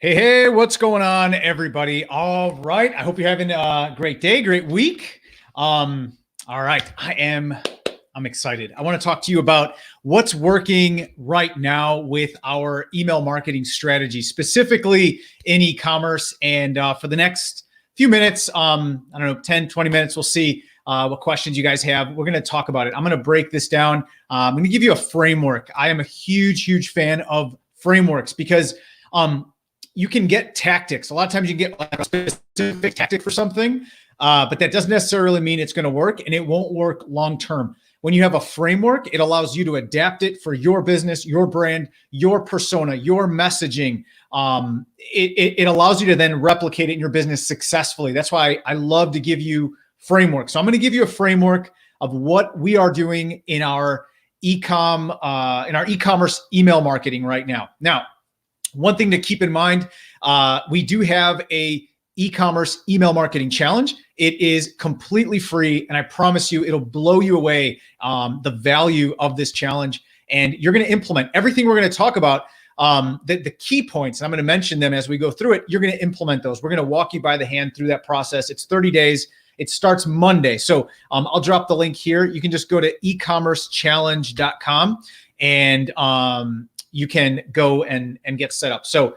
Hey, what's going on, everybody? All right. I hope you're having a great day, great week. All right. I'm excited. I want to talk to you about what's working right now with our email marketing strategy, specifically in e-commerce. And for the next few minutes, I don't know, 10, 20 minutes, we'll see what questions you guys have. We're going to talk about it. I'm going to break this down. I'm going to give you a framework. I am a huge fan of frameworks because you can get tactics. A lot of times you can get like a specific tactic for something, but that doesn't necessarily mean it's going to work, and it won't work long-term. When you have a framework, it allows you to adapt it for your business, your brand, your persona, your messaging. It allows you to then replicate it in your business successfully. That's why I love to give you frameworks. So I'm going to give you a framework of what we are doing in our e-commerce email marketing right now. Now, one thing to keep in mind, we do have a e-commerce email marketing challenge. It is completely free, and I promise you it'll blow you away, the value of this challenge. And you're going to implement everything we're going to talk about, the key points, and I'm going to mention them as we go through it. You're going to implement those. We're going to walk you by the hand through that process. It's 30 days. It starts Monday. So I'll drop the link here. You can just go to ecommercechallenge.com and you can go and get set up. So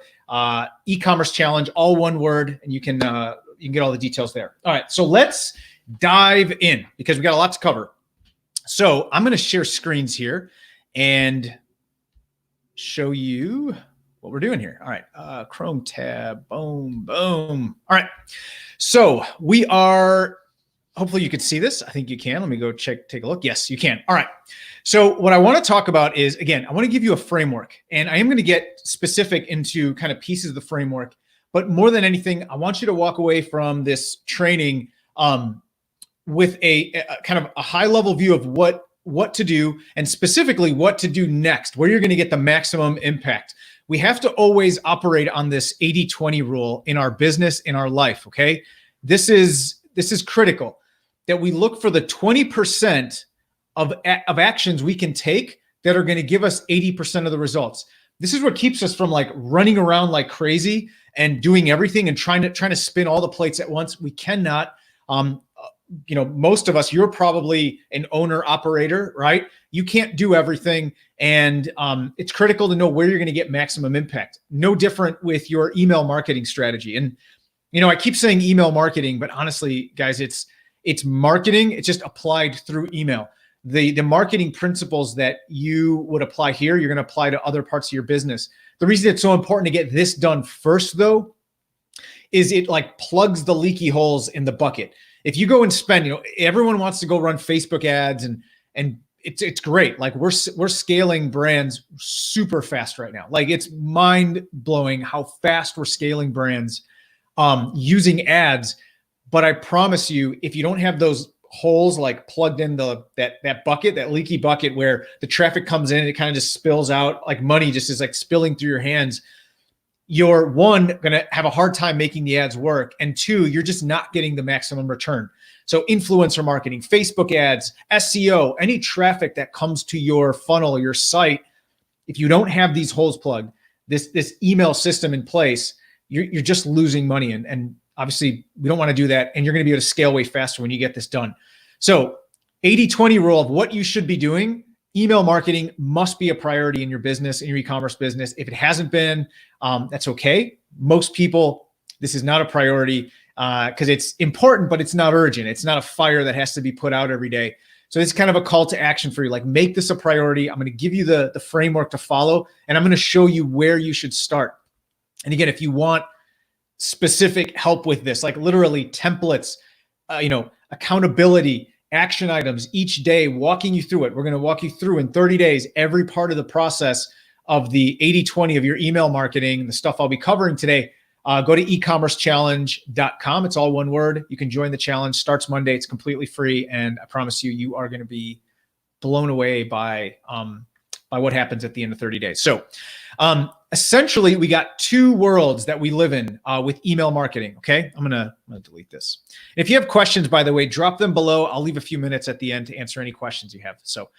e-commerce challenge, all one word, and you can get all the details there. All right, so let's dive in because we got a lot to cover. So I'm going to share screens here and show you what we're doing here. All right, Chrome tab, boom. All right, so we are, hopefully you can see this. I think you can. Let me go take a look. Yes, you can. All right. So what I want to talk about is, again, I want to give you a framework, and I am going to get specific into kind of pieces of the framework, but more than anything, I want you to walk away from this training with a kind of a high level view of what to do, and specifically what to do next, where you're going to get the maximum impact. We have to always operate on this 80-20 rule in our business, in our life, okay? This is critical, that we look for the 20% of actions we can take that are going to give us 80% of the results. This is what keeps us from like running around like crazy and doing everything and trying to spin all the plates at once. We cannot. Most of us, you're probably an owner operator, right? You can't do everything, and it's critical to know where you're going to get maximum impact. No different with your email marketing strategy. And I keep saying email marketing, but honestly, guys, it's marketing. It's just applied through email. The marketing principles that you would apply here, you're going to apply to other parts of your business. The reason it's so important to get this done first, though, is it like plugs the leaky holes in the bucket. If you go and spend, everyone wants to go run Facebook ads, and it's great. Like we're scaling brands super fast right now. Like it's mind blowing how fast we're scaling brands using ads. But I promise you, if you don't have those holes like plugged in that bucket, that leaky bucket where the traffic comes in and it kind of just spills out, like money just is like spilling through your hands, you're one, going to have a hard time making the ads work, and two, you're just not getting the maximum return. So influencer marketing, Facebook ads, SEO, any traffic that comes to your funnel, your site, if you don't have these holes plugged, this email system in place, you're just losing money. And obviously, we don't want to do that, and you're going to be able to scale way faster when you get this done. So 80-20 rule of what you should be doing. Email marketing must be a priority in your business, in your e-commerce business. If it hasn't been, that's okay. Most people, this is not a priority because it's important, but it's not urgent. It's not a fire that has to be put out every day. So it's kind of a call to action for you. Like, make this a priority. I'm going to give you the framework to follow, and I'm going to show you where you should start. And again, if you want specific help with this, like literally templates, accountability, action items each day, walking you through it. We're going to walk you through in 30 days, every part of the process of the 80-20 of your email marketing, the stuff I'll be covering today. Go to ecommercechallenge.com. It's all one word. You can join the challenge. Starts Monday. It's completely free. And I promise you, you are going to be blown away by by what happens at the end of 30 days. So essentially, we got two worlds that we live in with email marketing, okay? I'm gonna delete this. If you have questions, by the way, drop them below. I'll leave a few minutes at the end to answer any questions you have. So,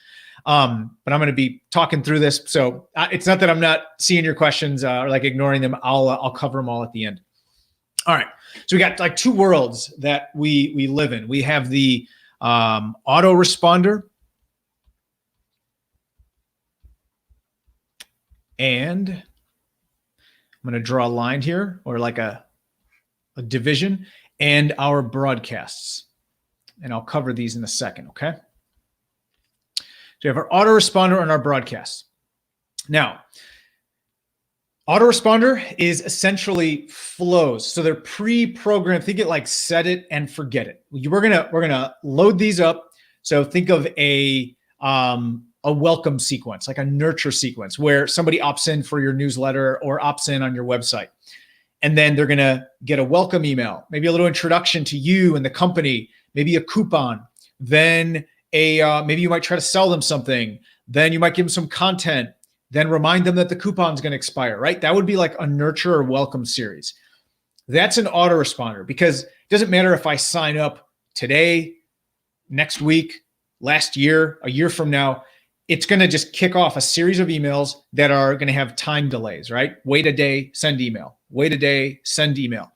but I'm gonna be talking through this. So it's not that I'm not seeing your questions or like ignoring them. I'll cover them all at the end. All right, so we got like two worlds that we live in. We have the autoresponder, and I'm going to draw a line here, or like a division, and our broadcasts. And I'll cover these in a second, okay? So we have our autoresponder and our broadcasts. Now, autoresponder is essentially flows. So they're pre-programmed. Think it like set it and forget it. We're gonna load these up. So think of a welcome sequence, like a nurture sequence, where somebody opts in for your newsletter or opts in on your website. And then they're gonna get a welcome email, maybe a little introduction to you and the company, maybe a coupon. Then maybe you might try to sell them something. Then you might give them some content. Then remind them that the coupon's going to expire, right? That would be like a nurture or welcome series. That's an autoresponder, because it doesn't matter if I sign up today, next week, last year, a year from now, it's going to just kick off a series of emails that are going to have time delays, right? Wait a day, send email. Wait a day, send email.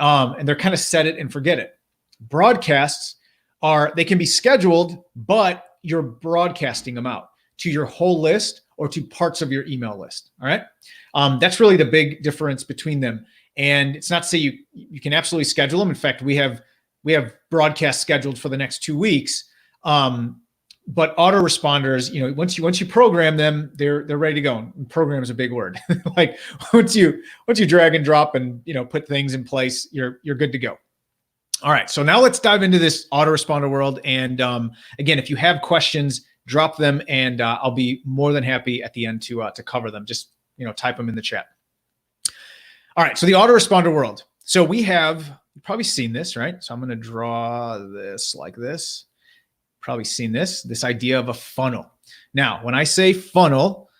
And they're kind of set it and forget it. Broadcasts they can be scheduled, but you're broadcasting them out to your whole list or to parts of your email list. All right. That's really the big difference between them. And it's not to say you can absolutely schedule them. In fact, we have broadcasts scheduled for the next 2 weeks. But autoresponders, once you program them, they're ready to go. And program is a big word. Like once you drag and drop and put things in place, you're good to go. All right. So now let's dive into this autoresponder world. And again, if you have questions, drop them, and I'll be more than happy at the end to cover them. Just type them in the chat. All right, so the autoresponder world. So you've probably seen this, right? So I'm going to draw this like this. Probably seen this idea of a funnel. Now, when I say funnel,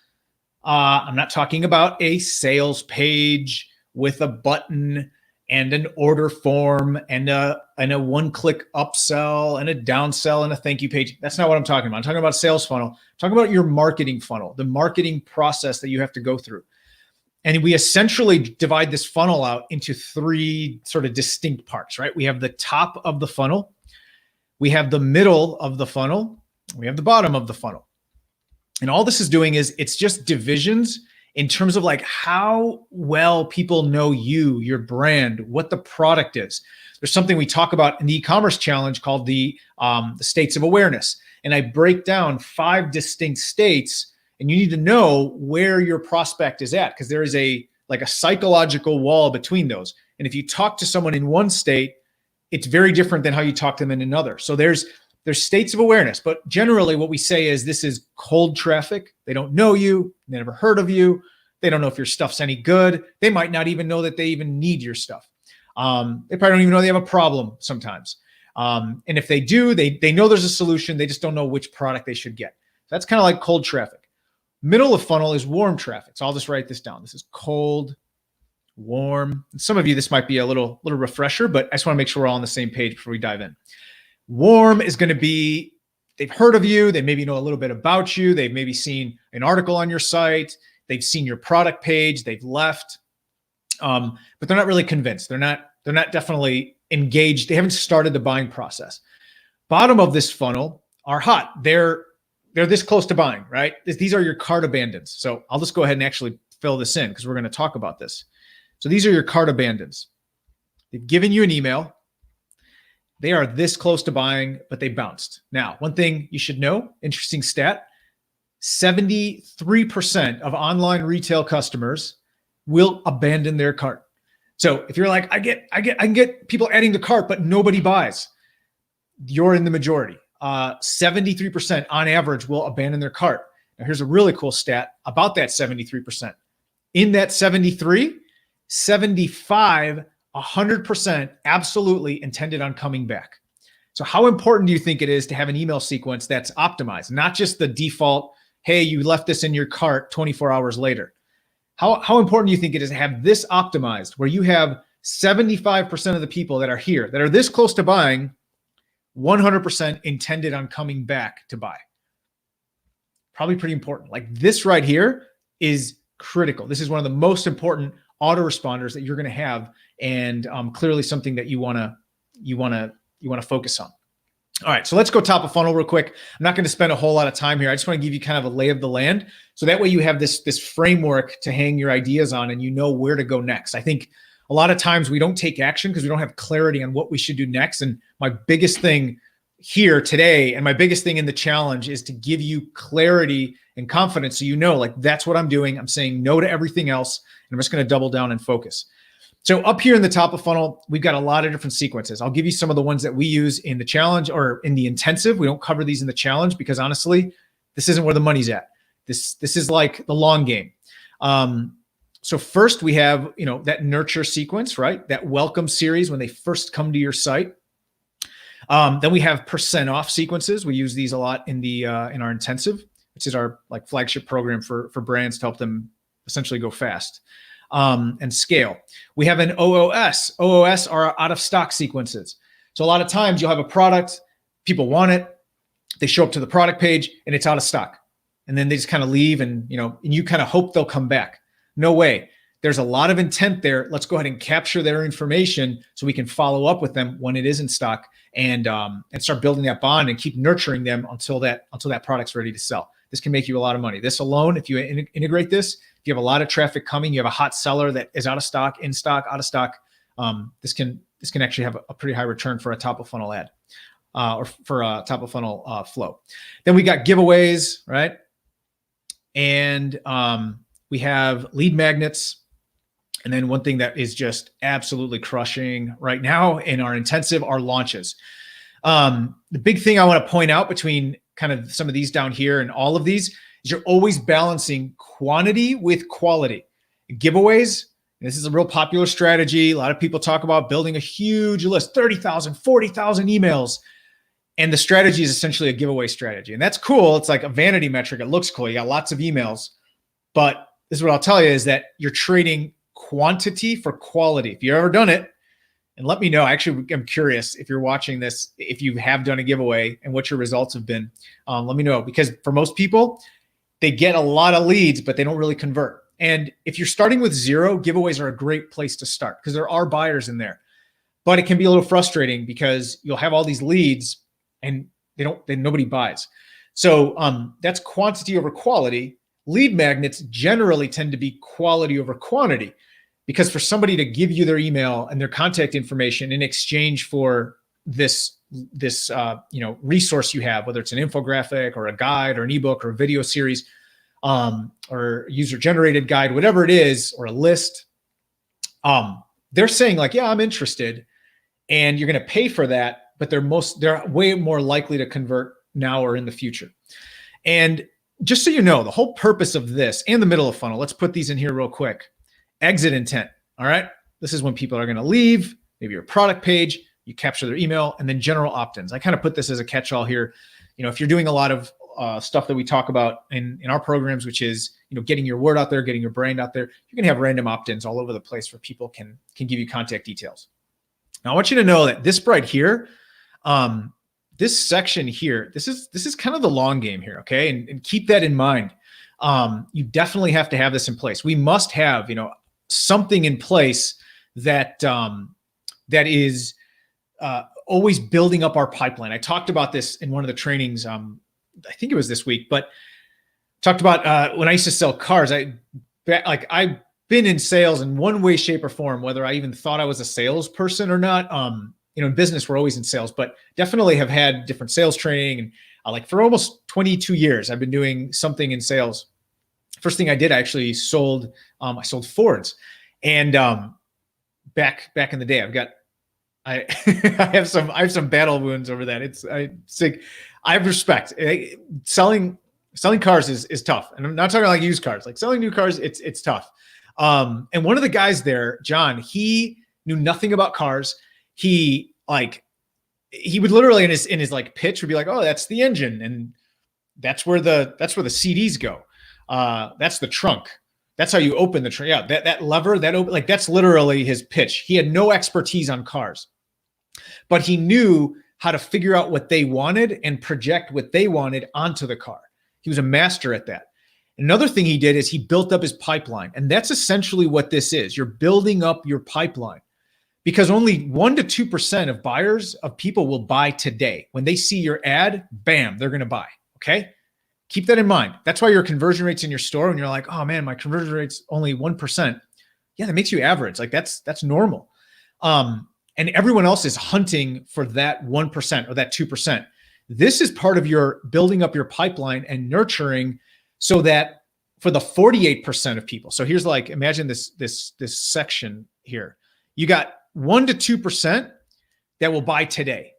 I'm not talking about a sales page with a button and an order form and a one-click upsell and a downsell and a thank you page. That's not what I'm talking about. I'm talking about a sales funnel. I'm talking about your marketing funnel, the marketing process that you have to go through. And we essentially divide this funnel out into three sort of distinct parts, right? We have the top of the funnel, we have the middle of the funnel, we have the bottom of the funnel. And all this is doing is it's just divisions in terms of like how well people know you, your brand, what the product is. There's something we talk about in the e-commerce challenge called the states of awareness. And I break down 5 distinct states, and you need to know where your prospect is at, because there is a psychological wall between those. And if you talk to someone in one state, it's very different than how you talk to them in another. So there's states of awareness, but generally what we say is this is cold traffic. They don't know you, they never heard of you. They don't know if your stuff's any good. They might not even know that they even need your stuff. They probably don't even know they have a problem sometimes. And if they do, they know there's a solution. They just don't know which product they should get. That's kind of like cold traffic. Middle of funnel is warm traffic. So I'll just write this down. This is cold, warm. Some of you, this might be a little refresher, but I just want to make sure we're all on the same page before we dive in. Warm is going to be, they've heard of you. They maybe know a little bit about you. They've maybe seen an article on your site. They've seen your product page. They've left, but they're not really convinced. They're not definitely engaged. They haven't started the buying process. Bottom of this funnel are hot. They're this close to buying, right? These are your cart abandons. So I'll just go ahead and actually fill this in because we're going to talk about this. So these are your cart abandons. They've given you an email. They are this close to buying, but they bounced. Now, one thing you should know, interesting stat, 73% of online retail customers will abandon their cart. So if you're like, I can get people adding to cart, but nobody buys, you're in the majority. 73% on average will abandon their cart. Now here's a really cool stat about that 73%. In that 75, 100% absolutely intended on coming back. So how important do you think it is to have an email sequence that's optimized, not just the default, hey, you left this in your cart 24 hours later. How important do you think it is to have this optimized where you have 75% of the people that are here, that are this close to buying, 100% intended on coming back to buy? Probably pretty important. Like this right here is critical. This is one of the most important autoresponders that you're going to have, and clearly something that you want to focus on. All right, so let's go top of funnel real quick. I'm not going to spend a whole lot of time here. I just want to give you kind of a lay of the land, so that way you have this framework to hang your ideas on, and you know where to go next. I think a lot of times we don't take action because we don't have clarity on what we should do next. And my biggest thing here today, and my biggest thing in the challenge, is to give you clarity and confidence, so you know, like, that's what I'm doing. I'm saying no to everything else, and I'm just going to double down and focus. So up here in the top of funnel, we've got a lot of different sequences. I'll give you some of the ones that we use in the challenge or in the intensive. We don't cover these in the challenge because honestly, this isn't where the money's at. This is like the long game. So first we have, that nurture sequence, right? That welcome series when they first come to your site. Then we have % off sequences. We use these a lot in our intensive, which is our like flagship program for brands to help them essentially go fast. And scale. We have an OOS. OOS are out of stock sequences. So a lot of times you'll have a product, people want it, they show up to the product page and it's out of stock. And then they just kind of leave, and you kind of hope they'll come back. No way. There's a lot of intent there. Let's go ahead and capture their information so we can follow up with them when it is in stock, and start building that bond and keep nurturing them until that product's ready to sell. This can make you a lot of money. This alone, if you integrate this, if you have a lot of traffic coming, you have a hot seller that is out of stock, in stock, out of stock, this can actually have a pretty high return for a top of funnel ad, or for a top of funnel flow. Then we got giveaways, right? And we have lead magnets. And then one thing that is just absolutely crushing right now in our intensive are launches. The big thing I want to point out between kind of some of these down here and all of these is you're always balancing quantity with quality. Giveaways, this is a real popular strategy. A lot of people talk about building a huge list, 30,000, 40,000 emails. And the strategy is essentially a giveaway strategy. And that's cool. It's like a vanity metric. It looks cool. You got lots of emails. But this is what I'll tell you, is that you're trading quantity for quality. If you've ever done it, and let me know. Actually, I'm curious if you're watching this, if you have done a giveaway and what your results have been. Let me know, because for most people, they get a lot of leads, but they don't really convert. And if you're starting with zero, giveaways are a great place to start because there are buyers in there. But it can be a little frustrating because you'll have all these leads and nobody buys. So that's quantity over quality. Lead magnets generally tend to be quality over quantity, because for somebody to give you their email and their contact information in exchange for this resource you have, whether it's an infographic or a guide or an ebook or a video series, or user generated guide, whatever it is, or a list, they're saying like, yeah, I'm interested, and you're going to pay for that, but they're way more likely to convert now or in the future. And just so you know, the whole purpose of this and the middle of funnel, let's put these in here real quick. Exit intent. All right. This is when people are going to leave, maybe your product page, you capture their email, and then general opt-ins. I kind of put this as a catch-all here. If you're doing a lot of stuff that we talk about in our programs, which is, getting your word out there, getting your brand out there, you're going to have random opt-ins all over the place where people can give you contact details. Now, I want you to know that this right here, this section here, this is kind of the long game here. Okay. And keep that in mind. You definitely have to have this in place. We must have, something in place that is always building up our pipeline. I talked about this in one of the trainings. I think it was this week, but talked about when I used to sell cars. I've been in sales in one way, shape, or form, whether I even thought I was a salesperson or not. In business, we're always in sales, but definitely have had different sales training. And for almost 22 years, I've been doing something in sales. First thing I did, I actually sold Fords. And back in the day, I have some battle wounds over that. I have respect. Selling cars is tough. And I'm not talking like used cars, like selling new cars. It's tough. And one of the guys there, John, he knew nothing about cars. He would literally in his pitch would be like, oh, that's the engine. And that's where the CDs go. That's the trunk. That's how you open the trunk. Yeah, that lever, like that's literally his pitch. He had no expertise on cars, but he knew how to figure out what they wanted and project what they wanted onto the car. He was a master at that. Another thing he did is he built up his pipeline. And that's essentially what this is. You're building up your pipeline, because only 1 to 2% of buyers, of people, will buy today. When they see your ad, bam, they're going to buy. Okay. Keep that in mind. That's why your conversion rates in your store, when you're like, oh man, my conversion rate's only 1%. Yeah, that makes you average. Like that's normal. And everyone else is hunting for that 1% or that 2%. This is part of your building up your pipeline and nurturing, so that for the 48% of people. So here's like, imagine this section here. You got 1 to 2% that will buy today.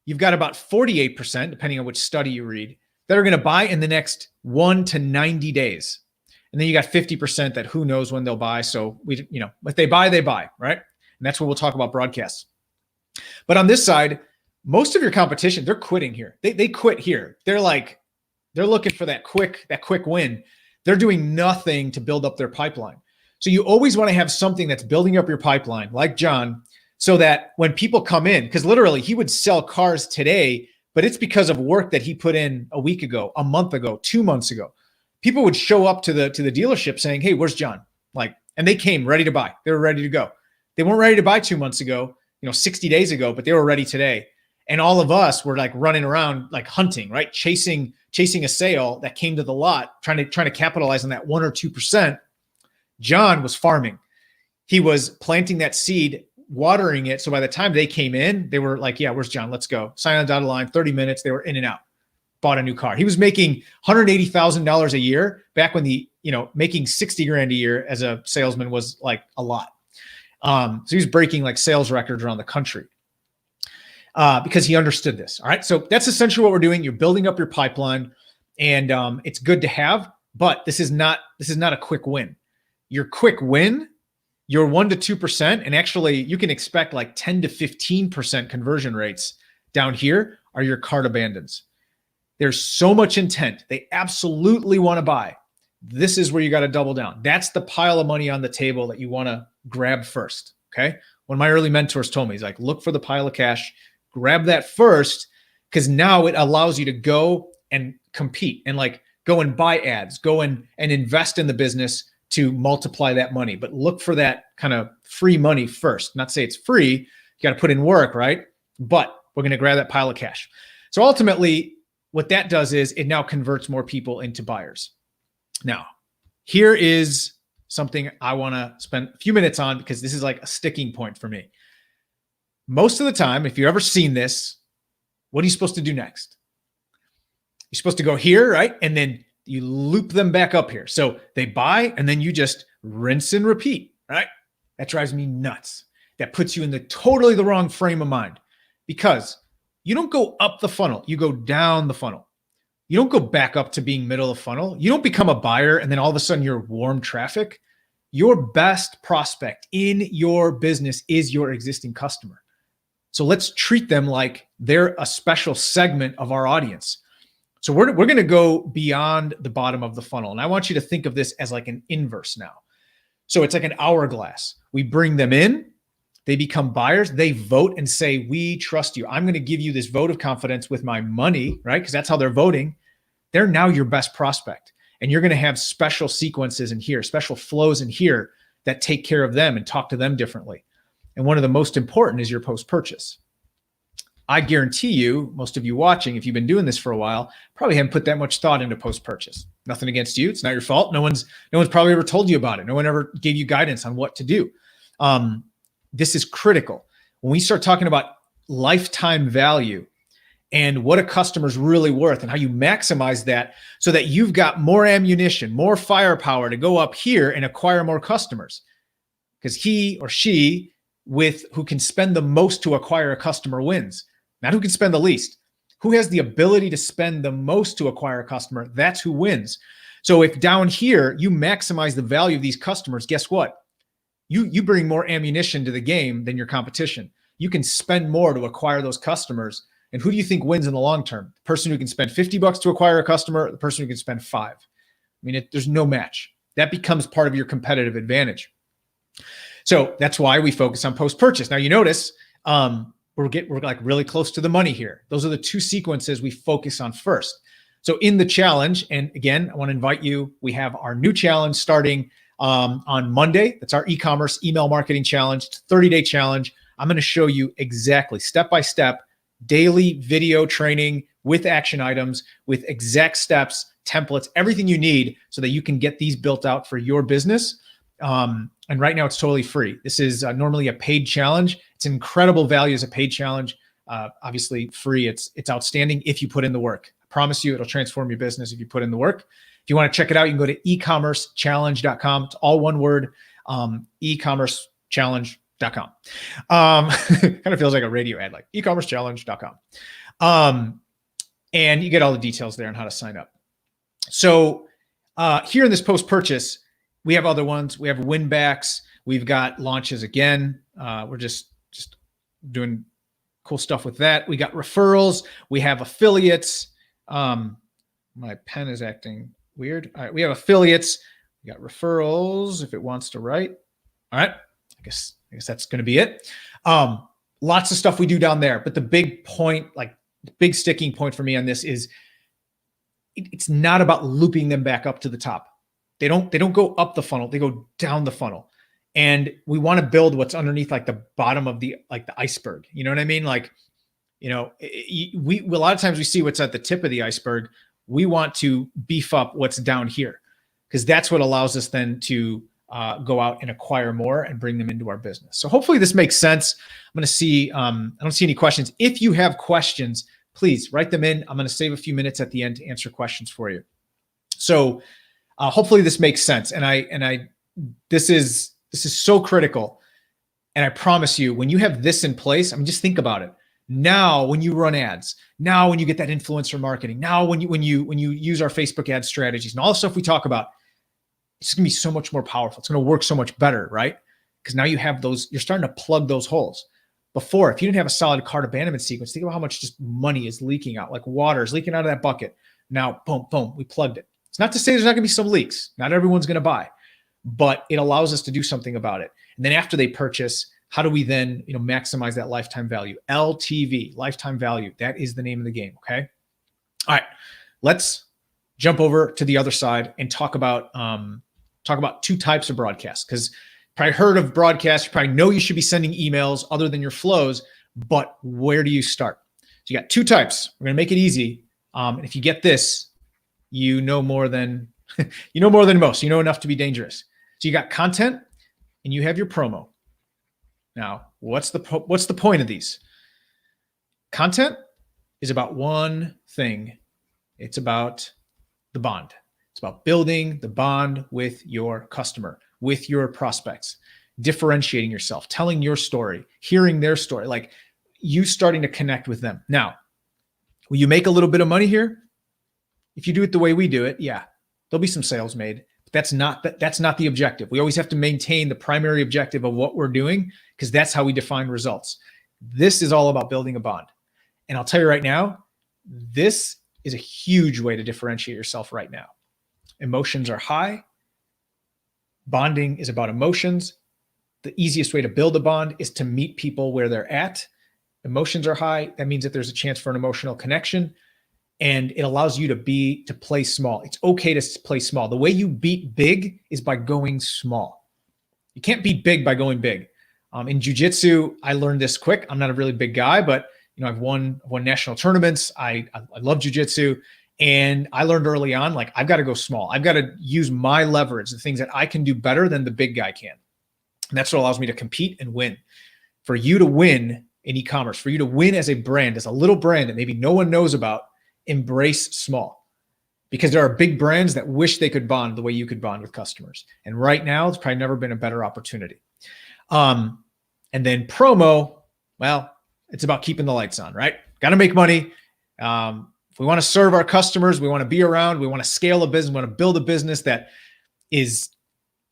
You've got about 48%, depending on which study you read, that are going to buy in the next 1 to 90 days. And then you got 50% that who knows when they'll buy. So if they buy, right? And that's what we'll talk about broadcasts. But on this side, most of your competition, they're quitting here. They quit here. They're looking for that quick win. They're doing nothing to build up their pipeline. So you always want to have something that's building up your pipeline, like John, so that when people come in, because literally he would sell cars today, but it's because of work that he put in a week ago, a month ago, 2 months ago. People would show up to the dealership saying, hey, where's John? And they came ready to buy. They were ready to go. They weren't ready to buy 2 months ago, 60 days ago, but they were ready today. And all of us were like running around, like hunting, right? Chasing a sale that came to the lot, trying to capitalize on that 1 or 2%. John was farming. He was planting that seed, watering it. So by the time they came in, they were like, yeah, where's John? Let's go. Sign on the dotted line, 30 minutes. They were in and out, bought a new car. He was making $180,000 a year back when making 60 grand a year as a salesman was like a lot. So he was breaking like sales records around the country because he understood this. All right. So that's essentially what we're doing. You're building up your pipeline, and it's good to have, but this is not a quick win. Your quick win, your 1 to 2%, and actually you can expect like 10 to 15% conversion rates down here, are your cart abandons. There's so much intent. They absolutely want to buy. This is where you got to double down. That's the pile of money on the table that you want to grab first. Okay. One of my early mentors told me, he's like, look for the pile of cash, grab that first, because now it allows you to go and compete and like go and buy ads, go and invest in the business to multiply that money. But look for that kind of free money first. Not to say it's free. You got to put in work, right? But we're going to grab that pile of cash. So ultimately, what that does is it now converts more people into buyers. Now, here is something I want to spend a few minutes on, because this is like a sticking point for me. Most of the time, if you've ever seen this, what are you supposed to do next? You're supposed to go here, right? And then you loop them back up here. So they buy, and then you just rinse and repeat, right? That drives me nuts. That puts you in totally the wrong frame of mind, because you don't go up the funnel. You go down the funnel. You don't go back up to being middle of funnel. You don't become a buyer and then all of a sudden you're warm traffic. Your best prospect in your business is your existing customer. So let's treat them like they're a special segment of our audience. So we're going to go beyond the bottom of the funnel. And I want you to think of this as like an inverse now. So it's like an hourglass. We bring them in. They become buyers. They vote and say, we trust you. I'm going to give you this vote of confidence with my money, right? Because that's how they're voting. They're now your best prospect. And you're going to have special sequences in here, special flows in here that take care of them and talk to them differently. And one of the most important is your post-purchase. I guarantee you, most of you watching, if you've been doing this for a while, probably haven't put that much thought into post-purchase. Nothing against you. It's not your fault. No one's probably ever told you about it. No one ever gave you guidance on what to do. This is critical. When we start talking about lifetime value and what a customer's really worth and how you maximize that so that you've got more ammunition, more firepower to go up here and acquire more customers. Because he or she who can spend the most to acquire a customer wins. Not who can spend the least. Who has the ability to spend the most to acquire a customer, that's who wins. So if down here you maximize the value of these customers, guess what? You bring more ammunition to the game than your competition. You can spend more to acquire those customers. And who do you think wins in the long term? The person who can spend $50 to acquire a customer, or the person who can spend 5? I mean, there's no match. That becomes part of your competitive advantage. So that's why we focus on post-purchase. Now you notice we're like really close to the money here. Those are the 2 sequences we focus on first. So in the challenge, and again, I want to invite you, we have our new challenge starting on Monday. That's our e-commerce email marketing challenge. It's a 30-day challenge. I'm going to show you exactly step-by-step daily video training with action items, with exact steps, templates, everything you need so that you can get these built out for your business. And right now it's totally free. This is normally a paid challenge. It's incredible value as a paid challenge. Obviously free. It's outstanding if you put in the work. I promise you it'll transform your business if you put in the work. If you want to check it out, you can go to ecommercechallenge.com. It's all one word, ecommercechallenge.com. Kind of feels like a radio ad, like ecommercechallenge.com. And you get all the details there on how to sign up. So here in this post-purchase, we have other ones. We have win backs. We've got launches again. We're just doing cool stuff with that. We got referrals. We have affiliates. My pen is acting weird. All right, we have affiliates. We got referrals if it wants to write. All right, I guess that's going to be it. Lots of stuff we do down there. But the big point, like the big sticking point for me on this is it's not about looping them back up to the top. They don't go up the funnel. They go down the funnel. And we want to build what's underneath like the bottom of the iceberg. You know what I mean? Like, we a lot of times we see what's at the tip of the iceberg. We want to beef up what's down here because that's what allows us then to go out and acquire more and bring them into our business. So hopefully this makes sense. I'm going to see, I don't see any questions. If you have questions, please write them in. I'm going to save a few minutes at the end to answer questions for you. So hopefully this makes sense. And this is so critical. And I promise you, when you have this in place, I mean, just think about it. Now, when you run ads, now when you get that influencer marketing, now when you use our Facebook ad strategies and all the stuff we talk about, it's going to be so much more powerful. It's going to work so much better, right? Because now you have those, you're starting to plug those holes. Before, if you didn't have a solid cart abandonment sequence, think about how much just money is leaking out, like water is leaking out of that bucket. Now, boom, boom, we plugged it. It's not to say there's not going to be some leaks. Not everyone's going to buy, but it allows us to do something about it. And then after they purchase, how do we then, maximize that lifetime value? LTV, lifetime value. That is the name of the game. Okay. All right. Let's jump over to the other side and talk about 2 types of broadcasts. Because probably heard of broadcasts. You probably know you should be sending emails other than your flows, but where do you start? So you got 2 types. We're going to make it easy. And if you get this, you know more than most. You know enough to be dangerous. So you got content and you have your promo. Now, what's the point of these? Content is about one thing. It's about the bond. It's about building the bond with your customer, with your prospects, differentiating yourself, telling your story, hearing their story, like you starting to connect with them. Now, will you make a little bit of money here? If you do it the way we do it, yeah, there'll be some sales made. But that's not the objective. We always have to maintain the primary objective of what we're doing because that's how we define results. This is all about building a bond. And I'll tell you right now, this is a huge way to differentiate yourself right now. Emotions are high. Bonding is about emotions. The easiest way to build a bond is to meet people where they're at. Emotions are high. That means that there's a chance for an emotional connection. And it allows you to play small. It's okay to play small. The way you beat big is by going small. You can't beat big by going big. In jiu-jitsu, I learned this quick. I'm not a really big guy, but I've won national tournaments. I love jiu-jitsu. And I learned early on, like, I've got to go small. I've got to use my leverage, the things that I can do better than the big guy can. And that's what allows me to compete and win. For you to win in e-commerce, for you to win as a brand, as a little brand that maybe no one knows about, embrace small. Because there are big brands that wish they could bond the way you could bond with customers. And right now, it's probably never been a better opportunity. And then promo, well, it's about keeping the lights on, right? Got to make money. If we want to serve our customers, we want to be around, we want to scale a business, we want to build a business that is,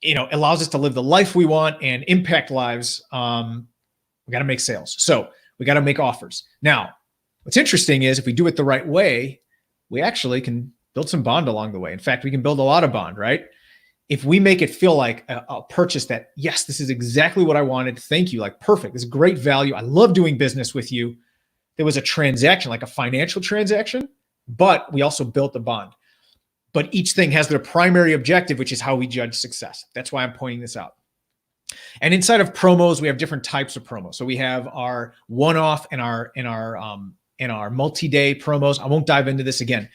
allows us to live the life we want and impact lives. We got to make sales. So we got to make offers. Now, What's interesting is if we do it the right way, we actually can build some bond along the way. In fact, we can build a lot of bond, right? If we make it feel like a purchase that, yes, this is exactly what I wanted. Thank you. Like, perfect. This is great value. I love doing business with you. There was a transaction, like a financial transaction, but we also built the bond. But each thing has their primary objective, which is how we judge success. That's why I'm pointing this out. And inside of promos, we have different types of promos. So we have our one-off and our multi-day promos. I won't dive into this again.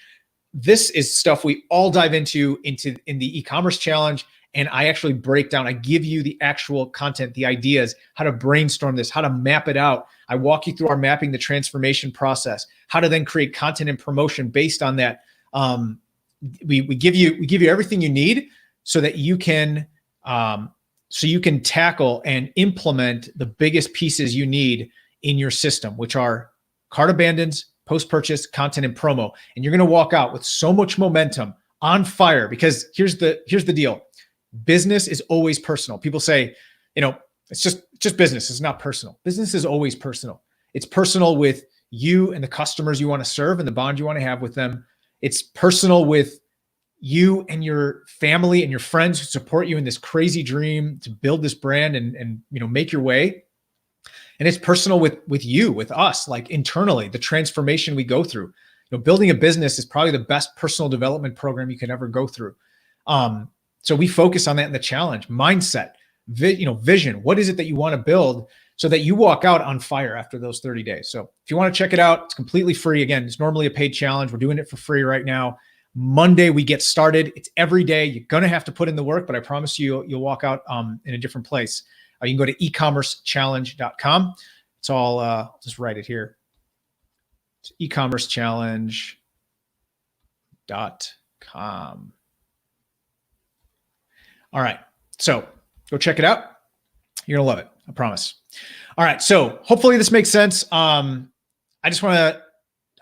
This is stuff we all dive into in the e-commerce challenge. And I actually break down, I give you the actual content, the ideas, how to brainstorm this, how to map it out. I walk you through our mapping the transformation process, how to then create content and promotion based on that. We give you everything you need so that you can tackle and implement the biggest pieces you need in your system, which are cart abandons, post-purchase, content, and promo. And you're going to walk out with so much momentum, on fire, because here's the deal. Business is always personal. People say, it's just business. It's not personal. Business is always personal. It's personal with you and the customers you want to serve and the bond you want to have with them. It's personal with you and your family and your friends who support you in this crazy dream to build this brand and make your way. And it's personal with you, with us, like internally, the transformation we go through. Building a business is probably the best personal development program you can ever go through. So we focus on that in the challenge. Mindset, vision. What is it that you want to build so that you walk out on fire after those 30 days? So if you want to check it out, it's completely free. Again, it's normally a paid challenge. We're doing it for free right now. Monday, we get started. It's every day. You're going to have to put in the work, but I promise you'll walk out in a different place. You can go to ecommercechallenge.com. It's all, I'll just write it here. It's ecommercechallenge.com. All right. So go check it out. You're going to love it. I promise. All right. So hopefully this makes sense. I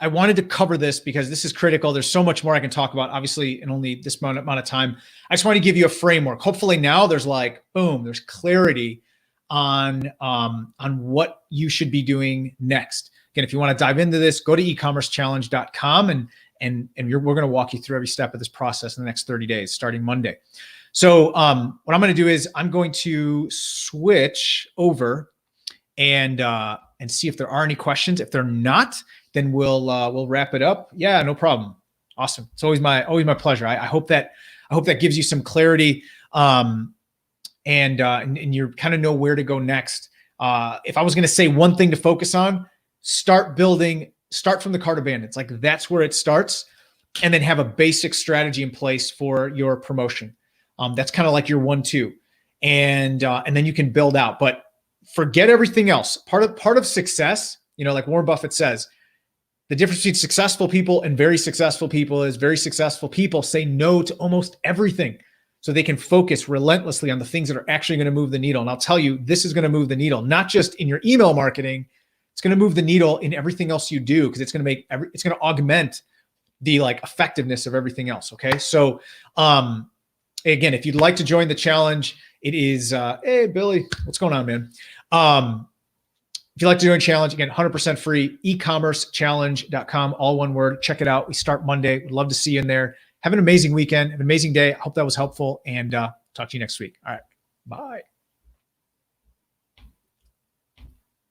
wanted to cover this because this is critical. There's so much more I can talk about, obviously, in only this amount of time. I just want to give you a framework. Hopefully now there's there's clarity on what you should be doing next. Again, if you want to dive into this, go to ecommercechallenge.com and we're going to walk you through every step of this process in the next 30 days, starting Monday. So what I'm going to do is I'm going to switch over and see if there are any questions. If they're not, then we'll wrap it up. Yeah, no problem. Awesome. It's always my pleasure. I hope that gives you some clarity, and you kind of know where to go next. If I was going to say one thing to focus on, start from the cart abandons. Like, that's where it starts, and then have a basic strategy in place for your promotion. That's kind of like your 1-2, and then you can build out. But forget everything else. Part of success, like Warren Buffett says, the difference between successful people and very successful people is very successful people say no to almost everything so they can focus relentlessly on the things that are actually going to move the needle. And I'll tell you, this is going to move the needle, not just in your email marketing. It's going to move the needle in everything else you do, because it's going to augment the effectiveness of everything else. Okay. So, again, if you'd like to join the challenge, it is, hey, Billy, what's going on, man? If you'd like to join the challenge, again, 100% free, ecommercechallenge.com, all one word. Check it out. We start Monday. We'd love to see you in there. Have an amazing weekend, an amazing day. I hope that was helpful, and talk to you next week. All right. Bye.